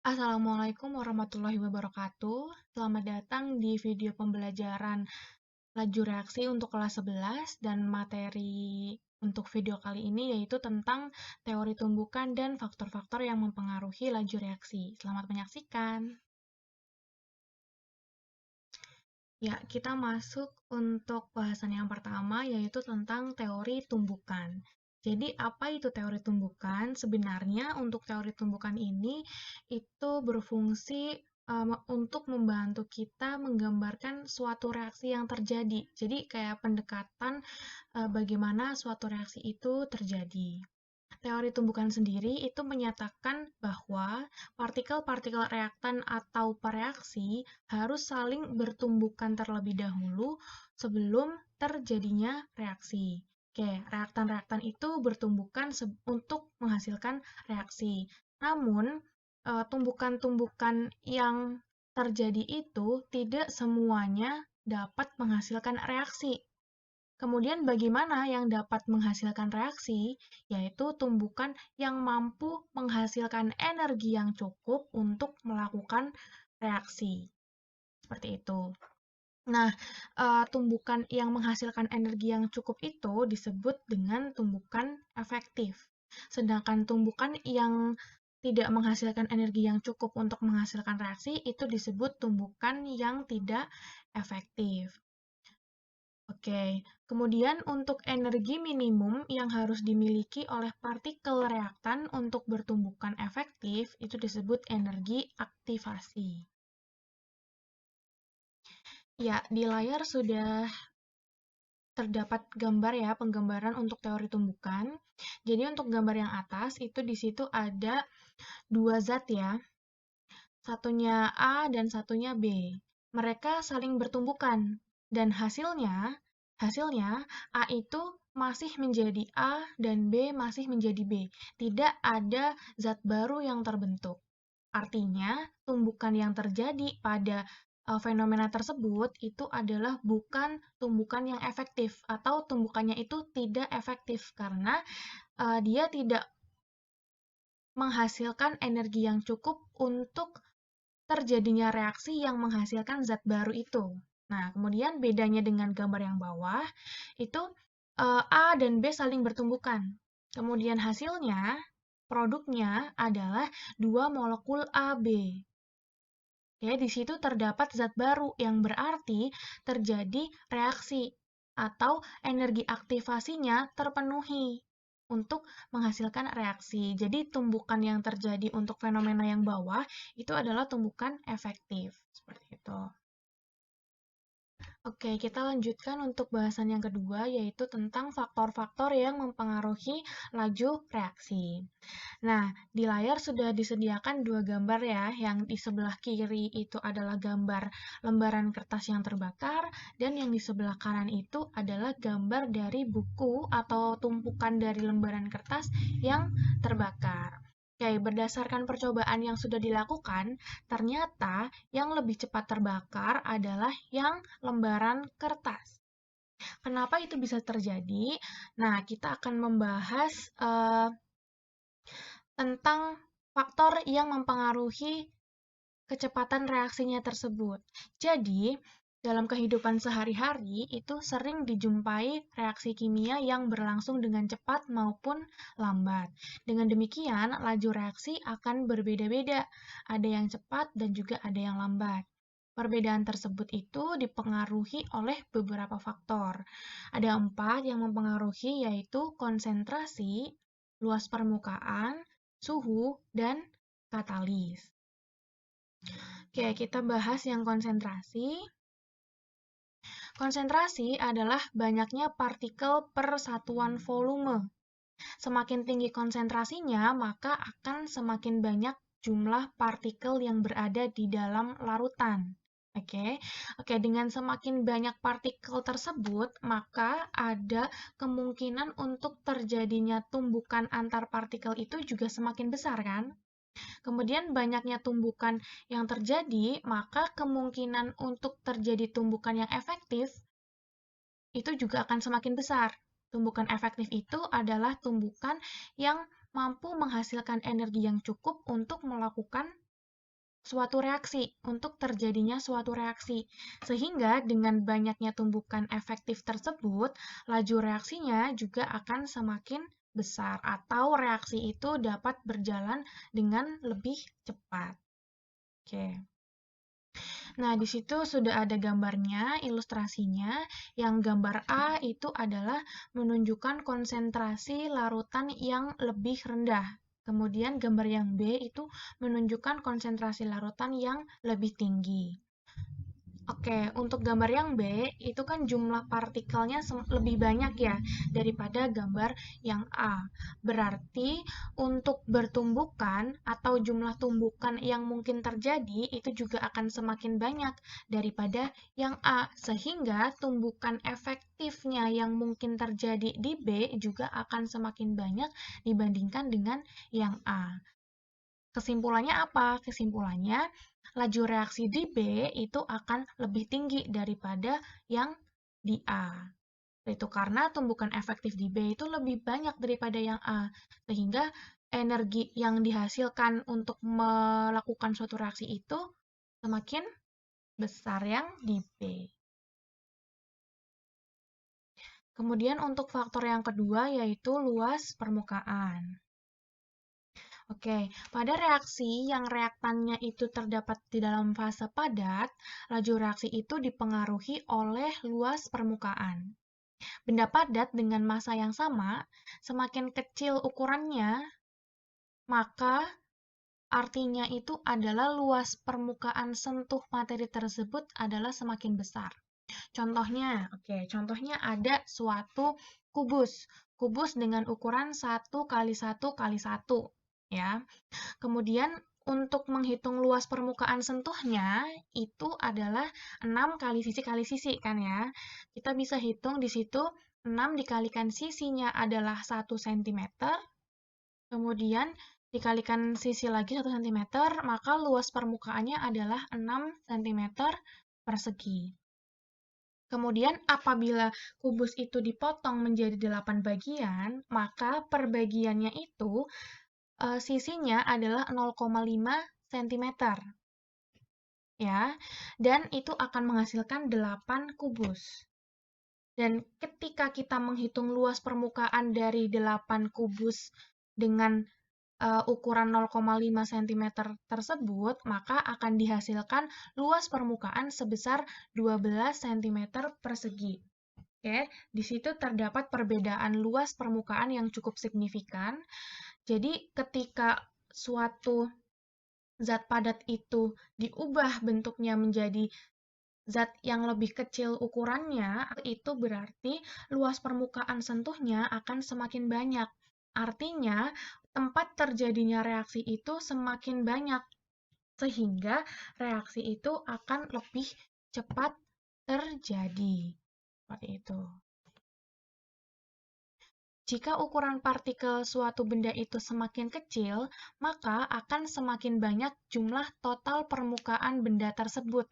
Assalamualaikum warahmatullahi wabarakatuh. Selamat datang di video pembelajaran laju reaksi untuk kelas 11 dan materi untuk video kali ini yaitu tentang teori tumbukan dan faktor-faktor yang mempengaruhi laju reaksi. Selamat menyaksikan. Ya, kita masuk untuk bahasan yang pertama yaitu tentang teori tumbukan. Jadi, apa itu teori tumbukan? Sebenarnya untuk teori tumbukan ini itu berfungsi untuk membantu kita menggambarkan suatu reaksi yang terjadi. Jadi, kayak pendekatan bagaimana suatu reaksi itu terjadi. Teori tumbukan sendiri itu menyatakan bahwa partikel-partikel reaktan atau pereaksi harus saling bertumbukan terlebih dahulu sebelum terjadinya reaksi. Oke, reaktan-reaktan itu bertumbukan untuk menghasilkan reaksi. Namun, tumbukan-tumbukan yang terjadi itu tidak semuanya dapat menghasilkan reaksi. Kemudian bagaimana yang dapat menghasilkan reaksi, yaitu tumbukan yang mampu menghasilkan energi yang cukup untuk melakukan reaksi. Seperti itu. Nah, tumbukan yang menghasilkan energi yang cukup itu disebut dengan tumbukan efektif. Sedangkan tumbukan yang tidak menghasilkan energi yang cukup untuk menghasilkan reaksi itu disebut tumbukan yang tidak efektif. Oke, kemudian untuk energi minimum yang harus dimiliki oleh partikel reaktan untuk bertumbukan efektif itu disebut energi aktivasi. Ya, di layar sudah terdapat gambar ya, penggambaran untuk teori tumbukan. Jadi untuk gambar yang atas itu di situ ada dua zat ya, satunya A dan satunya B. Mereka saling bertumbukan dan hasilnya A itu masih menjadi A dan B masih menjadi B. Tidak ada zat baru yang terbentuk. Artinya, tumbukan yang terjadi pada fenomena tersebut itu adalah bukan tumbukan yang efektif atau tumbukannya itu tidak efektif karena dia tidak menghasilkan energi yang cukup untuk terjadinya reaksi yang menghasilkan zat baru itu. Nah, kemudian bedanya dengan gambar yang bawah, itu A dan B saling bertumbukan. Kemudian hasilnya, produknya adalah dua molekul AB. Oke, di situ terdapat zat baru yang berarti terjadi reaksi atau energi aktivasinya terpenuhi untuk menghasilkan reaksi. Jadi tumbukan yang terjadi untuk fenomena yang bawah itu adalah tumbukan efektif. Seperti itu. Oke, kita lanjutkan untuk bahasan yang kedua, yaitu tentang faktor-faktor yang mempengaruhi laju reaksi. Nah, di layar sudah disediakan dua gambar ya, yang di sebelah kiri itu adalah gambar lembaran kertas yang terbakar, dan yang di sebelah kanan itu adalah gambar dari buku atau tumpukan dari lembaran kertas yang terbakar. Oke, berdasarkan percobaan yang sudah dilakukan, ternyata yang lebih cepat terbakar adalah yang lembaran kertas. Kenapa itu bisa terjadi? Nah, kita akan membahas tentang faktor yang mempengaruhi kecepatan reaksinya tersebut. Jadi, dalam kehidupan sehari-hari itu sering dijumpai reaksi kimia yang berlangsung dengan cepat maupun lambat. Dengan demikian, laju reaksi akan berbeda-beda. Ada yang cepat dan juga ada yang lambat. Perbedaan tersebut itu dipengaruhi oleh beberapa faktor. Ada 4 yang mempengaruhi yaitu konsentrasi, luas permukaan, suhu, dan katalis. Oke, kita bahas yang konsentrasi. Konsentrasi adalah banyaknya partikel per satuan volume. Semakin tinggi konsentrasinya, maka akan semakin banyak jumlah partikel yang berada di dalam larutan. Oke, dengan semakin banyak partikel tersebut, maka ada kemungkinan untuk terjadinya tumbukan antar partikel itu juga semakin besar, kan? Kemudian banyaknya tumbukan yang terjadi, maka kemungkinan untuk terjadi tumbukan yang efektif itu juga akan semakin besar. Tumbukan efektif itu adalah tumbukan yang mampu menghasilkan energi yang cukup untuk melakukan suatu reaksi, untuk terjadinya suatu reaksi. Sehingga dengan banyaknya tumbukan efektif tersebut, laju reaksinya juga akan semakin besar atau reaksi itu dapat berjalan dengan lebih cepat. Oke. Nah, di situ sudah ada gambarnya, ilustrasinya. Yang gambar A itu adalah menunjukkan konsentrasi larutan yang lebih rendah. Kemudian gambar yang B itu menunjukkan konsentrasi larutan yang lebih tinggi. Oke, untuk gambar yang B, itu kan jumlah partikelnya lebih banyak ya daripada gambar yang A. Berarti untuk bertumbukan atau jumlah tumbukan yang mungkin terjadi itu juga akan semakin banyak daripada yang A. Sehingga tumbukan efektifnya yang mungkin terjadi di B juga akan semakin banyak dibandingkan dengan yang A. Kesimpulannya apa? Kesimpulannya, laju reaksi di B itu akan lebih tinggi daripada yang di A. Itu karena tumbukan efektif di B itu lebih banyak daripada yang A. Sehingga energi yang dihasilkan untuk melakukan suatu reaksi itu semakin besar yang di B. Kemudian untuk faktor yang kedua yaitu luas permukaan. Oke, pada reaksi yang reaktannya itu terdapat di dalam fase padat, laju reaksi itu dipengaruhi oleh luas permukaan. Benda padat dengan massa yang sama, semakin kecil ukurannya, maka artinya itu adalah luas permukaan sentuh materi tersebut adalah semakin besar. Contohnya ada suatu kubus. Kubus dengan ukuran 1 kali 1 kali 1, ya. Kemudian untuk menghitung luas permukaan sentuhnya itu adalah 6 kali sisi kan ya. Kita bisa hitung di situ 6 dikalikan sisinya adalah 1 cm, kemudian dikalikan sisi lagi 1 cm, maka luas permukaannya adalah 6 cm persegi. Kemudian apabila kubus itu dipotong menjadi 8 bagian, maka per bagiannya itu sisinya adalah 0,5 cm. Ya, dan itu akan menghasilkan 8 kubus. Dan ketika kita menghitung luas permukaan dari 8 kubus dengan ukuran 0,5 cm tersebut, maka akan dihasilkan luas permukaan sebesar 12 cm persegi. Oke, di situ terdapat perbedaan luas permukaan yang cukup signifikan. Jadi, ketika suatu zat padat itu diubah bentuknya menjadi zat yang lebih kecil ukurannya, itu berarti luas permukaan sentuhnya akan semakin banyak. Artinya, tempat terjadinya reaksi itu semakin banyak, sehingga reaksi itu akan lebih cepat terjadi. Seperti itu. Jika ukuran partikel suatu benda itu semakin kecil, maka akan semakin banyak jumlah total permukaan benda tersebut.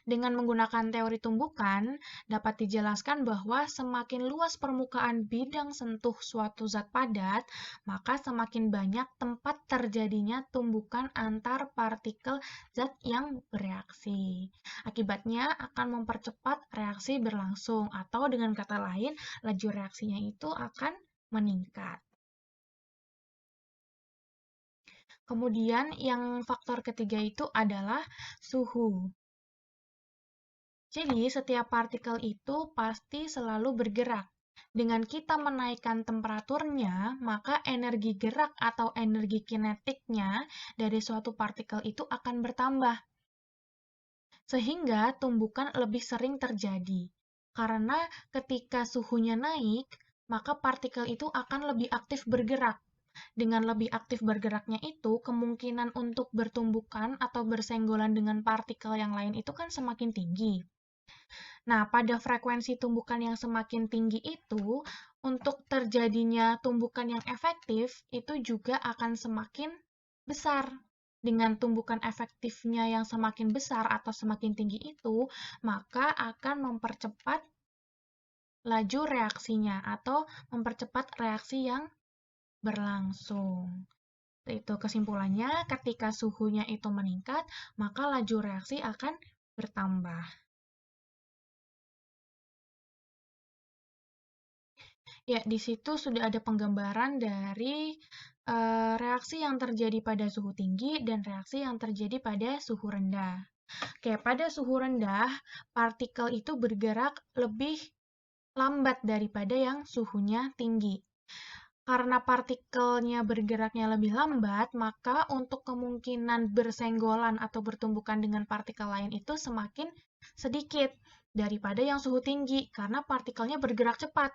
Dengan menggunakan teori tumbukan, dapat dijelaskan bahwa semakin luas permukaan bidang sentuh suatu zat padat, maka semakin banyak tempat terjadinya tumbukan antar partikel zat yang bereaksi. Akibatnya akan mempercepat reaksi berlangsung, atau dengan kata lain, laju reaksinya itu akan meningkat. Kemudian yang faktor ketiga itu adalah suhu. Jadi, setiap partikel itu pasti selalu bergerak. Dengan kita menaikkan temperaturnya, maka energi gerak atau energi kinetiknya dari suatu partikel itu akan bertambah. Sehingga tumbukan lebih sering terjadi. Karena ketika suhunya naik, maka partikel itu akan lebih aktif bergerak. Dengan lebih aktif bergeraknya itu, kemungkinan untuk bertumbukan atau bersenggolan dengan partikel yang lain itu kan semakin tinggi. Nah, pada frekuensi tumbukan yang semakin tinggi itu, untuk terjadinya tumbukan yang efektif, itu juga akan semakin besar. Dengan tumbukan efektifnya yang semakin besar atau semakin tinggi itu, maka akan mempercepat laju reaksinya atau mempercepat reaksi yang berlangsung. Itu kesimpulannya, ketika suhunya itu meningkat, maka laju reaksi akan bertambah. Ya, di situ sudah ada penggambaran dari reaksi yang terjadi pada suhu tinggi dan reaksi yang terjadi pada suhu rendah. Oke, pada suhu rendah, partikel itu bergerak lebih lambat daripada yang suhunya tinggi. Karena partikelnya bergeraknya lebih lambat, maka untuk kemungkinan bersenggolan atau bertumbukan dengan partikel lain itu semakin sedikit daripada yang suhu tinggi, karena partikelnya bergerak cepat.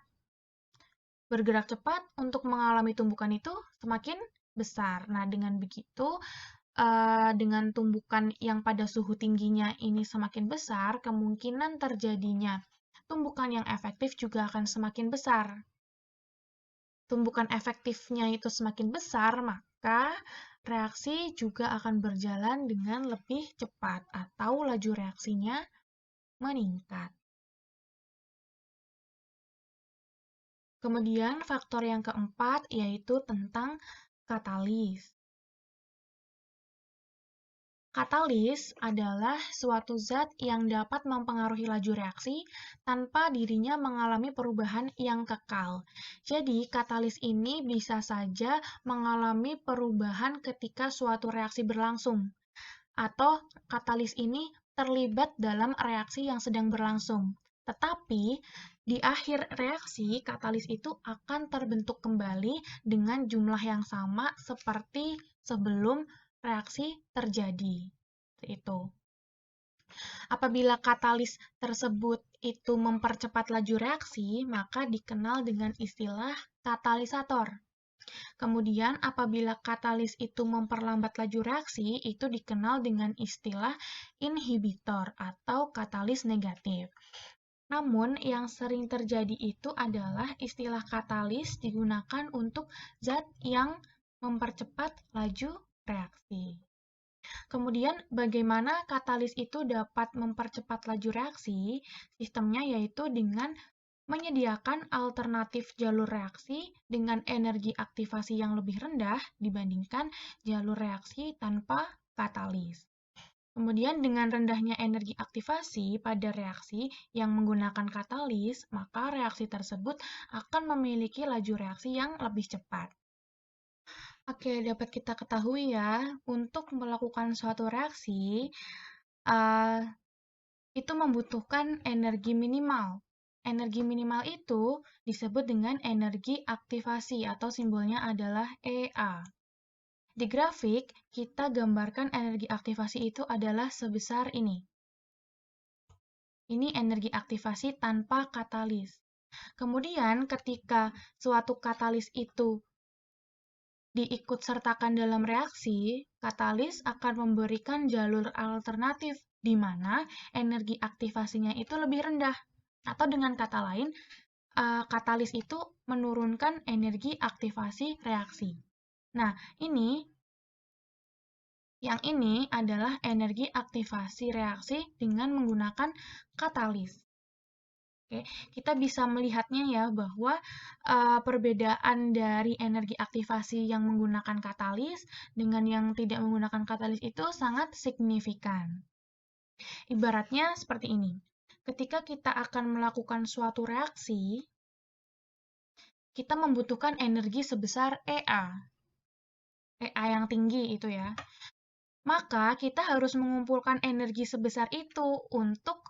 Bergerak cepat untuk mengalami tumbukan itu semakin besar. Nah, dengan begitu, dengan tumbukan yang pada suhu tingginya ini semakin besar, kemungkinan terjadinya tumbukan yang efektif juga akan semakin besar. Tumbukan efektifnya itu semakin besar, maka reaksi juga akan berjalan dengan lebih cepat atau laju reaksinya meningkat. Kemudian faktor yang keempat yaitu tentang katalis. Katalis adalah suatu zat yang dapat mempengaruhi laju reaksi tanpa dirinya mengalami perubahan yang kekal. Jadi, katalis ini bisa saja mengalami perubahan ketika suatu reaksi berlangsung, atau katalis ini terlibat dalam reaksi yang sedang berlangsung. Tetapi, di akhir reaksi, katalis itu akan terbentuk kembali dengan jumlah yang sama seperti sebelum reaksi terjadi. Itu. Apabila katalis tersebut itu mempercepat laju reaksi, maka dikenal dengan istilah katalisator. Kemudian, apabila katalis itu memperlambat laju reaksi, itu dikenal dengan istilah inhibitor atau katalis negatif. Namun, yang sering terjadi itu adalah istilah katalis digunakan untuk zat yang mempercepat laju reaksi. Kemudian, bagaimana katalis itu dapat mempercepat laju reaksi? Sistemnya yaitu dengan menyediakan alternatif jalur reaksi dengan energi aktivasi yang lebih rendah dibandingkan jalur reaksi tanpa katalis. Kemudian dengan rendahnya energi aktivasi pada reaksi yang menggunakan katalis, maka reaksi tersebut akan memiliki laju reaksi yang lebih cepat. Oke, dapat kita ketahui ya, untuk melakukan suatu reaksi, itu membutuhkan energi minimal. Energi minimal itu disebut dengan energi aktivasi atau simbolnya adalah EA. Di grafik, kita gambarkan energi aktivasi itu adalah sebesar ini. Ini energi aktivasi tanpa katalis. Kemudian, ketika suatu katalis itu diikutsertakan dalam reaksi, katalis akan memberikan jalur alternatif di mana energi aktivasinya itu lebih rendah. Atau dengan kata lain, katalis itu menurunkan energi aktivasi reaksi. Nah, yang ini adalah energi aktivasi reaksi dengan menggunakan katalis. Oke, kita bisa melihatnya ya bahwa perbedaan dari energi aktivasi yang menggunakan katalis dengan yang tidak menggunakan katalis itu sangat signifikan. Ibaratnya seperti ini. Ketika kita akan melakukan suatu reaksi, kita membutuhkan energi sebesar EA. EA yang tinggi itu ya. Maka kita harus mengumpulkan energi sebesar itu untuk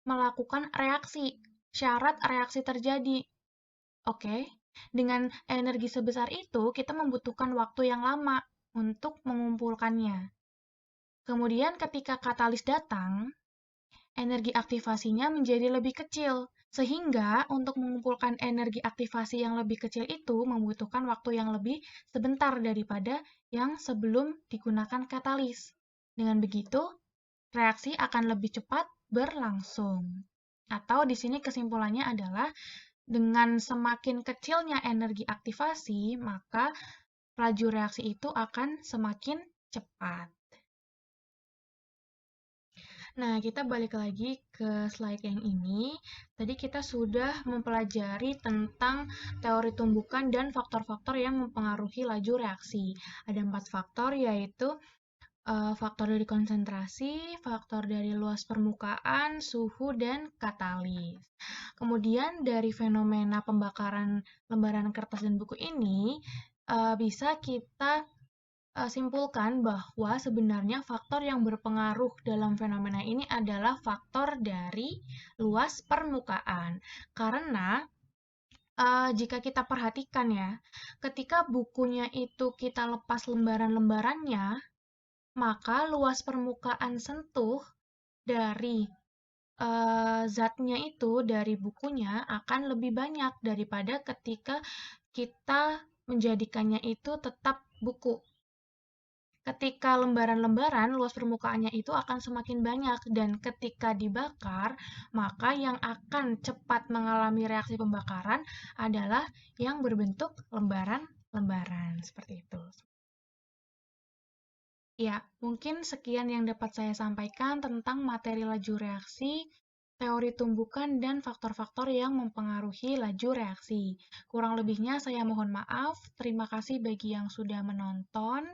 melakukan reaksi. Syarat reaksi terjadi. Oke, dengan energi sebesar itu, kita membutuhkan waktu yang lama untuk mengumpulkannya. Kemudian ketika katalis datang, energi aktivasinya menjadi lebih kecil, sehingga untuk mengumpulkan energi aktivasi yang lebih kecil itu membutuhkan waktu yang lebih sebentar daripada yang sebelum digunakan katalis. Dengan begitu, reaksi akan lebih cepat berlangsung. Atau di sini kesimpulannya adalah dengan semakin kecilnya energi aktivasi, maka laju reaksi itu akan semakin cepat. Nah, kita balik lagi ke slide yang ini. Tadi kita sudah mempelajari tentang teori tumbukan dan faktor-faktor yang mempengaruhi laju reaksi. Ada 4 faktor, yaitu faktor dari konsentrasi, faktor dari luas permukaan, suhu, dan katalis. Kemudian dari fenomena pembakaran lembaran kertas dan buku ini, bisa kita simpulkan bahwa sebenarnya faktor yang berpengaruh dalam fenomena ini adalah faktor dari luas permukaan. Karena jika kita perhatikan ya, ketika bukunya itu kita lepas lembaran-lembarannya, maka luas permukaan sentuh dari zatnya itu, dari bukunya akan lebih banyak daripada ketika kita menjadikannya itu tetap buku. Ketika lembaran-lembaran, luas permukaannya itu akan semakin banyak, dan ketika dibakar, maka yang akan cepat mengalami reaksi pembakaran adalah yang berbentuk lembaran-lembaran. Seperti itu. Ya, mungkin sekian yang dapat saya sampaikan tentang materi laju reaksi, teori tumbukan, dan faktor-faktor yang mempengaruhi laju reaksi. Kurang lebihnya saya mohon maaf. Terima kasih bagi yang sudah menonton.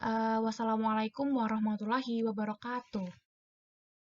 Wassalamualaikum warahmatullahi wabarakatuh.